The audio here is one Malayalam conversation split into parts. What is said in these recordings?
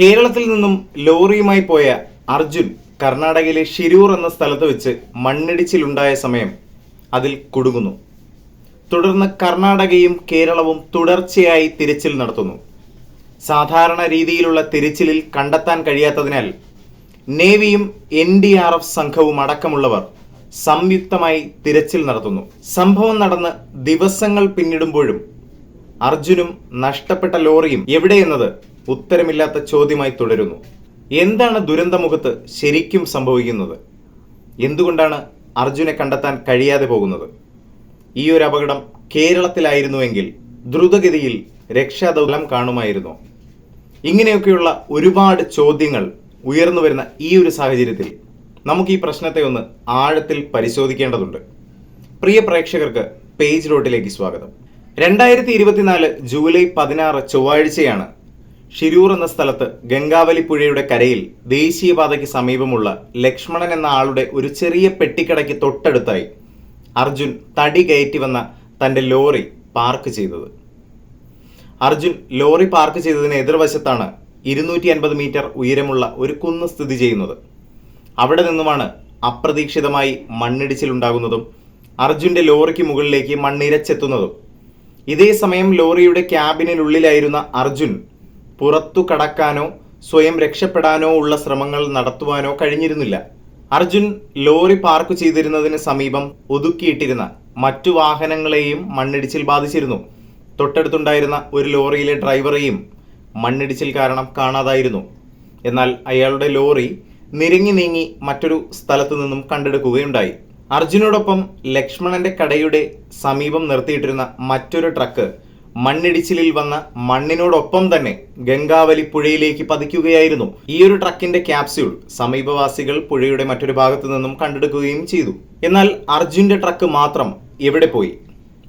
കേരളത്തിൽ നിന്നും ലോറിയുമായി പോയ അർജുൻ കർണാടകയിലെ ഷിരൂർ എന്ന സ്ഥലത്ത് വെച്ച് മണ്ണിടിച്ചിലുണ്ടായ സമയം അതിൽ കുടുങ്ങുന്നു. തുടർന്ന് കർണാടകയും കേരളവും തുടർച്ചയായി തിരച്ചിൽ നടത്തുന്നു. സാധാരണ രീതിയിലുള്ള തിരച്ചിലിൽ കണ്ടെത്താൻ കഴിയാത്തതിനാൽ നേവിയും NDRF സംഘവും അടക്കമുള്ളവർ സംയുക്തമായി തിരച്ചിൽ നടത്തുന്നു. സംഭവം നടന്ന് ദിവസങ്ങൾ പിന്നിടുമ്പോഴും അർജുനും നഷ്ടപ്പെട്ട ലോറിയും എവിടെയെന്നത് ഉത്തരമില്ലാത്ത ചോദ്യമായി തുടരുന്നു. എന്താണ് ദുരന്തമുഖത്ത് ശരിക്കും സംഭവിക്കുന്നത്? എന്തുകൊണ്ടാണ് അർജുനെ കണ്ടെത്താൻ കഴിയാതെ പോകുന്നത്? ഈ ഒരു അപകടം കേരളത്തിലായിരുന്നുവെങ്കിൽ ദ്രുതഗതിയിൽ രക്ഷാദൗത്യം കാണുമായിരുന്നു. ഇങ്ങനെയൊക്കെയുള്ള ഒരുപാട് ചോദ്യങ്ങൾ ഉയർന്നു വരുന്ന ഈ ഒരു സാഹചര്യത്തിൽ നമുക്ക് ഈ പ്രശ്നത്തെ ഒന്ന് ആഴത്തിൽ പരിശോധിക്കേണ്ടതുണ്ട്. പ്രിയ പ്രേക്ഷകർക്ക് പേജ് റോട്ടിലേക്ക് സ്വാഗതം. 2024 ജൂലൈ 16 ചൊവ്വാഴ്ചയാണ് ഷിരൂർ എന്ന സ്ഥലത്ത് ഗംഗാവലി പുഴയുടെ കരയിൽ ദേശീയപാതയ്ക്ക് സമീപമുള്ള ലക്ഷ്മണൻ എന്ന ആളുടെ ഒരു ചെറിയ പെട്ടിക്കടയ്ക്ക് തൊട്ടടുത്തായി അർജുൻ തടി കയറ്റി വന്ന തൻ്റെ ലോറി പാർക്ക് ചെയ്തത്. അർജുൻ ലോറി പാർക്ക് ചെയ്തതിന് എതിർവശത്താണ് 250 മീറ്റർ ഉയരമുള്ള ഒരു കുന്ന് സ്ഥിതി ചെയ്യുന്നത്. അവിടെ നിന്നുമാണ് അപ്രതീക്ഷിതമായി മണ്ണിടിച്ചിലുണ്ടാകുന്നതും അർജുൻ്റെ ലോറിക്ക് മുകളിലേക്ക് മണ്ണിരച്ചെത്തുന്നതും. ഇതേ സമയം ലോറിയുടെ ക്യാബിനുള്ളിലായിരുന്ന അർജുൻ പുറത്തു കടക്കാനോ സ്വയം രക്ഷപ്പെടാനോ ഉള്ള ശ്രമങ്ങൾ നടത്തുവാനോ കഴിഞ്ഞിരുന്നില്ല. അർജുൻ ലോറി പാർക്ക് ചെയ്തിരുന്നതിന് സമീപം ഒതുക്കിയിട്ടിരുന്ന മറ്റു വാഹനങ്ങളെയും മണ്ണിടിച്ചിൽ ബാധിച്ചിരുന്നു. തൊട്ടടുത്തുണ്ടായിരുന്ന ഒരു ലോറിയിലെ ഡ്രൈവറെയും മണ്ണിടിച്ചിൽ കാരണം കാണാതായിരുന്നു. എന്നാൽ അയാളുടെ ലോറി നിരങ്ങി നീങ്ങി മറ്റൊരു സ്ഥലത്തു നിന്നും കണ്ടെടുക്കുകയുണ്ടായി. അർജുനോടൊപ്പം ലക്ഷ്മണന്റെ കടയുടെ സമീപം നിർത്തിയിട്ടിരുന്ന മറ്റൊരു ട്രക്ക് മണ്ണിടിച്ചിലിൽ വന്ന മണ്ണിനോടൊപ്പം തന്നെ ഗംഗാവലി പുഴയിലേക്ക് പതിക്കുകയായിരുന്നു. ഈ ഒരു ട്രക്കിന്റെ ക്യാപ്സ്യൂൾ സമീപവാസികൾ പുഴയുടെ മറ്റൊരു ഭാഗത്തു നിന്നും കണ്ടെടുക്കുകയും ചെയ്തു. എന്നാൽ അർജുന്റെ ട്രക്ക് മാത്രം എവിടെ പോയി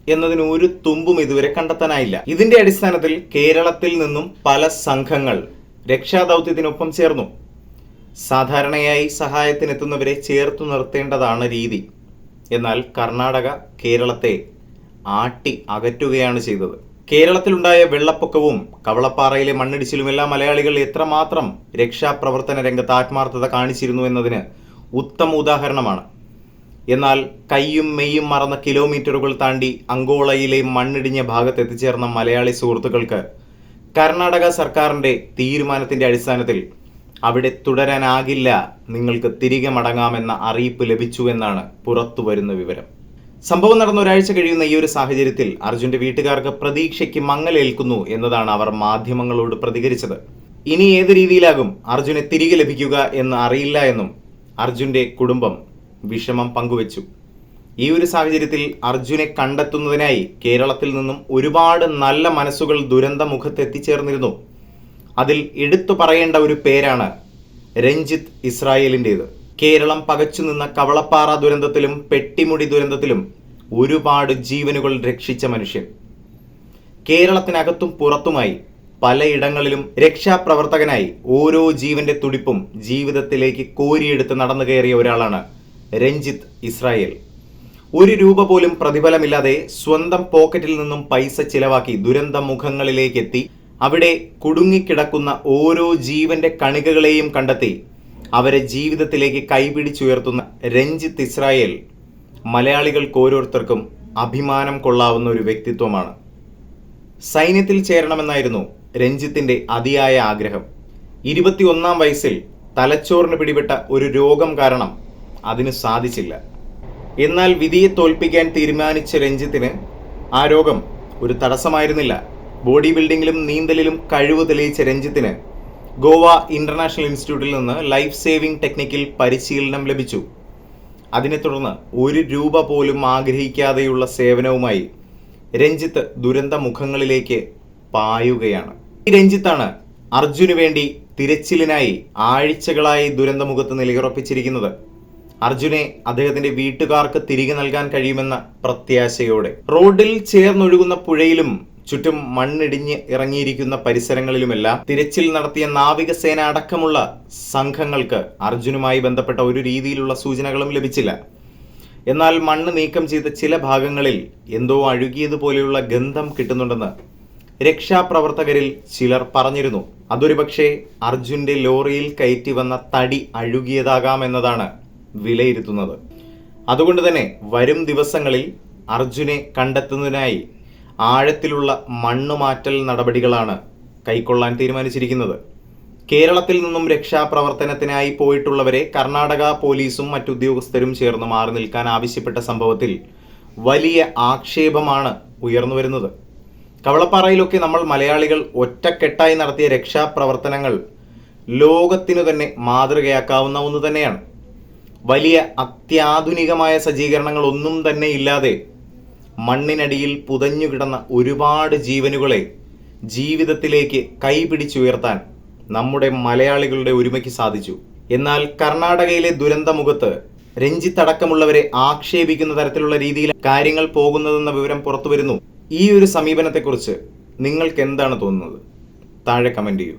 എന്നതിന് ഒരു തുമ്പും ഇതുവരെ കണ്ടെത്താനായില്ല. ഇതിന്റെ അടിസ്ഥാനത്തിൽ കേരളത്തിൽ നിന്നും പല സംഘങ്ങൾ രക്ഷാദൗത്യത്തിനൊപ്പം ചേർന്നു. സാധാരണയായി സഹായത്തിനെത്തുന്നവരെ ചേർത്തു നിർത്തേണ്ടതാണ് രീതി. എന്നാൽ കർണാടക കേരളത്തെ ആട്ടി അകറ്റുകയാണ് ചെയ്തത്. കേരളത്തിലുണ്ടായ വെള്ളപ്പൊക്കവും കവളപ്പാറയിലെ മണ്ണിടിച്ചിലുമെല്ലാം മലയാളികൾ എത്രമാത്രം രക്ഷാപ്രവർത്തന രംഗത്ത് ആത്മാർത്ഥത കാണിച്ചിരുന്നു എന്നതിന് ഉത്തമ ഉദാഹരണമാണ്. എന്നാൽ കയ്യും മെയ്യും മറന്ന കിലോമീറ്ററുകൾ താണ്ടി അങ്കോളയിലെ മണ്ണിടിഞ്ഞ ഭാഗത്ത് എത്തിച്ചേർന്ന മലയാളി സുഹൃത്തുക്കൾക്ക് കർണാടക സർക്കാരിൻ്റെ തീരുമാനത്തിൻ്റെ അടിസ്ഥാനത്തിൽ അവിടെ തുടരാനാകില്ല, നിങ്ങൾക്ക് തിരികെ മടങ്ങാമെന്ന അറിയിപ്പ് ലഭിച്ചു എന്നാണ് പുറത്തു വരുന്ന വിവരം. സംഭവം നടന്ന ഒരാഴ്ച കഴിയുന്ന ഈ ഒരു സാഹചര്യത്തിൽ അർജുന്റെ വീട്ടുകാർക്ക് പ്രതീക്ഷയ്ക്ക് മങ്ങലേൽക്കുന്നു എന്നതാണ് അവർ മാധ്യമങ്ങളോട് പ്രതികരിച്ചത്. ഇനി ഏത് രീതിയിലാകും അർജുനെ തിരികെ ലഭിക്കുക എന്ന് അറിയില്ല എന്നും അർജുന്റെ കുടുംബം വിഷമം പങ്കുവച്ചു. ഈ ഒരു സാഹചര്യത്തിൽ അർജുനെ കണ്ടെത്തുന്നതിനായി കേരളത്തിൽ നിന്നും ഒരുപാട് നല്ല മനസ്സുകൾ ദുരന്ത മുഖത്ത് എത്തിച്ചേർന്നിരുന്നു. അതിൽ എടുത്തു പറയേണ്ട ഒരു പേരാണ് രഞ്ജിത്ത് ഇസ്രായേലിൻ്റേത്. കേരളം പകച്ചു നിന്ന കവളപ്പാറ ദുരന്തത്തിലും പെട്ടിമുടി ദുരന്തത്തിലും ഒരുപാട് ജീവനുകൾ രക്ഷിച്ച മനുഷ്യൻ. കേരളത്തിനകത്തും പുറത്തുമായി പലയിടങ്ങളിലും രക്ഷാപ്രവർത്തകനായി ഓരോ ജീവന്റെ തുടിപ്പും ജീവിതത്തിലേക്ക് കോരിയെടുത്ത് നടന്നു കയറിയ ഒരാളാണ് രഞ്ജിത്ത് ഇസ്രായേൽ. ഒരു രൂപ പോലും പ്രതിഫലമില്ലാതെ സ്വന്തം പോക്കറ്റിൽ നിന്നും പൈസ ചിലവാക്കി ദുരന്ത മുഖങ്ങളിലേക്ക് എത്തി അവിടെ കുടുങ്ങിക്കിടക്കുന്ന ഓരോ ജീവന്റെ കണികകളെയും കണ്ടെത്തി അവരെ ജീവിതത്തിലേക്ക് കൈപിടിച്ചുയർത്തുന്ന രഞ്ജിത്ത് ഇസ്രായേൽ മലയാളികൾക്ക് ഓരോരുത്തർക്കും അഭിമാനം കൊള്ളാവുന്ന ഒരു വ്യക്തിത്വമാണ്. സൈന്യത്തിൽ ചേരണമെന്നായിരുന്നു രഞ്ജിത്തിന്റെ അതിയായ ആഗ്രഹം. 21-ാം വയസ്സിൽ തലച്ചോറിന് പിടിപെട്ട ഒരു രോഗം കാരണം അതിന് സാധിച്ചില്ല. എന്നാൽ വിധിയെ തോൽപ്പിക്കാൻ തീരുമാനിച്ച രഞ്ജിത്തിന് ആ രോഗം ഒരു തടസ്സമായിരുന്നില്ല. ബോഡി ബിൽഡിങ്ങിലും നീന്തലിലും കഴിവ് തെളിയിച്ച രഞ്ജിത്തിന് ഗോവ ഇന്റർനാഷണൽ ഇൻസ്റ്റിറ്റ്യൂട്ടിൽ നിന്ന് ലൈഫ് സേവിംഗ് ടെക്നിക്കിൽ പരിശീലനം ലഭിച്ചു. അതിനെ തുടർന്ന് ഒരു രൂപ പോലും ആഗ്രഹിക്കാതെയുള്ള സേവനവുമായി രഞ്ജിത്ത് ദുരന്ത മുഖങ്ങളിലേക്ക് പായുകയാണ്. ഈ രഞ്ജിത്താണ് അർജുന് വേണ്ടി തിരച്ചിലിനായി ആഴ്ചകളായി ദുരന്തമുഖത്ത് നിലയുറപ്പിച്ചിരിക്കുന്നത്. അർജുനെ അദ്ദേഹത്തിന്റെ വീട്ടുകാർക്ക് തിരികെ നൽകാൻ കഴിയുമെന്ന പ്രത്യാശയോടെ റോഡിൽ ചേർന്നൊഴുകുന്ന പുഴയിലും ചുറ്റും മണ്ണിടിഞ്ഞ് ഇറങ്ങിയിരിക്കുന്ന പരിസരങ്ങളിലുമെല്ലാം തിരച്ചിൽ നടത്തിയ നാവികസേന അടക്കമുള്ള സംഘങ്ങൾക്ക് അർജുനുമായി ബന്ധപ്പെട്ട ഒരു രീതിയിലുള്ള സൂചനകളും ലഭിച്ചില്ല. എന്നാൽ മണ്ണ് നീക്കം ചെയ്ത ചില ഭാഗങ്ങളിൽ എന്തോ അഴുകിയതുപോലെയുള്ള ഗന്ധം കിട്ടുന്നുണ്ടെന്ന് രക്ഷാപ്രവർത്തകരിൽ ചിലർ പറഞ്ഞിരുന്നു. അതൊരു പക്ഷേ അർജുന്റെ ലോറിയിൽ കയറ്റി വന്ന തടി അഴുകിയതാകാമെന്നതാണ് വിലയിരുത്തുന്നത്. അതുകൊണ്ട് തന്നെ വരും ദിവസങ്ങളിൽ അർജുനെ കണ്ടെത്തുന്നതിനായി ആഴത്തിലുള്ള മണ്ണുമാറ്റൽ നടപടികളാണ് കൈക്കൊള്ളാൻ തീരുമാനിച്ചിരിക്കുന്നത്. കേരളത്തിൽ നിന്നും രക്ഷാപ്രവർത്തനത്തിനായി പോയിട്ടുള്ളവരെ കർണാടക പോലീസും മറ്റുദ്യോഗസ്ഥരും ചേർന്ന് മാറി നിൽക്കാൻ ആവശ്യപ്പെട്ട സംഭവത്തിൽ വലിയ ആക്ഷേപമാണ് ഉയർന്നു വരുന്നത്. കവളപ്പാറയിലൊക്കെ നമ്മൾ മലയാളികൾ ഒറ്റക്കെട്ടായി നടത്തിയ രക്ഷാപ്രവർത്തനങ്ങൾ ലോകത്തിനു തന്നെ മാതൃകയാക്കാവുന്ന ഒന്ന് തന്നെയാണ്. വലിയ അത്യാധുനികമായ സജ്ജീകരണങ്ങൾ ഒന്നും തന്നെ ഇല്ലാതെ മണ്ണിനടിയിൽ പുതഞ്ഞുകിടന്ന ഒരുപാട് ജീവനുകളെ ജീവിതത്തിലേക്ക് കൈപിടിച്ചുയർത്താൻ നമ്മുടെ മലയാളികളുടെ ഒരുമയ്ക്ക് സാധിച്ചു. എന്നാൽ കർണാടകയിലെ ദുരന്തമുഖത്ത് രഞ്ജിത്ത് അടക്കമുള്ളവരെ ആക്ഷേപിക്കുന്ന തരത്തിലുള്ള രീതിയിൽ കാര്യങ്ങൾ പോകുന്നതെന്ന വിവരം പുറത്തു വരുന്നു. ഈ ഒരു സമീപനത്തെക്കുറിച്ച് നിങ്ങൾക്ക് എന്താണ് തോന്നുന്നത്? താഴെ കമന്റ് ചെയ്യൂ.